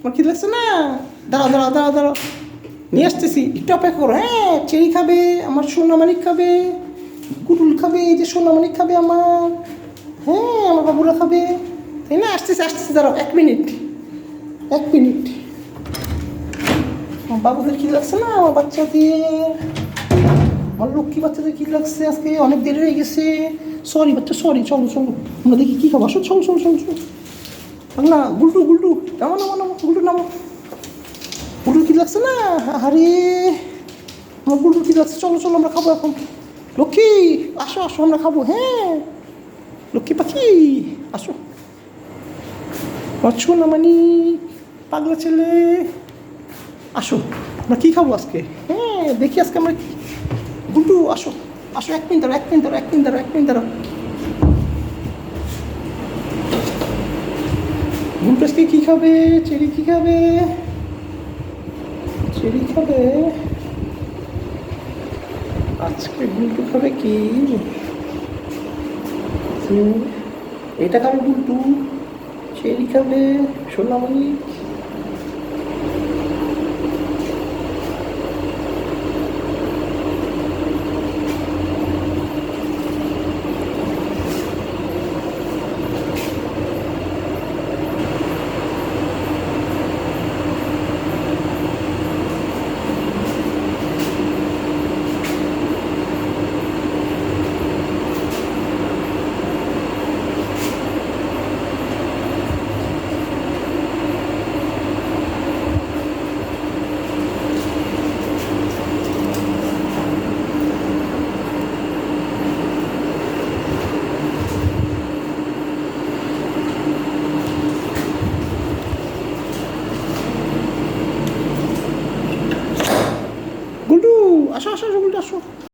আমার খিদে লাগছে না? দাঁড়াও দাঁড়াও দাঁড়াও দাঁড়াও, নিয়ে আসতেছি, একটু অপেক্ষা করো। হ্যাঁ, চেরি খাবে, আমার সোনামানিক খাবে, কুটুল খাবে, এই যে সোনামানিক খাবে আমার। হ্যাঁ, আমার বাবুরা খাবে, তাই না? আসতেছে আসতেছে, দাঁড়াও 1 মিনিট, 1 মিনিট। আমার বাবুদের খিদে লাগছে না? আমার বাচ্চাদের, আমার লক্ষ্মী বাচ্চাদের খিদে লাগছে, আজকে অনেক দেরি হয়ে গেছে। সরি বাচ্চা, সরি, চলো চলো, আমরা দেখি কী খাবো, আসো, চলো চলো চলো চলো। না, গুলটু গুলটু, নামো নামো নামো, গুলটু নামো। গুলটু খিদে লাগছে না? আরে আমার গুলটু খিদে লাগছে, চলো চলো আমরা খাবো এখন। লক্ষ্মী আসো আসো, আমরা খাবো। হ্যাঁ, লক্ষ্মী পাখি আসো, আছো না মানে, পাগলা ছেলে, আসো। আমরা কী খাবো আজকে? হ্যাঁ, দেখি আজকে আমরা কি। গুলটু আসো আসো, 1 মিনিট দাঁড়ো, 1 মিনিট দাঁড়ো, 1 মিনিট দাঁড়ো, 1 মিনিট দাঁড়ো। গুলটু আজকে কী খাবে? চেরি কী খাবে? চেরি খাবে আজকে। গুলটু খাবে কি? এটা খাবে গুলটু, চেরি খাবে সোনামণি। গুলটু আসো আসো আসো, গুলটু আসো।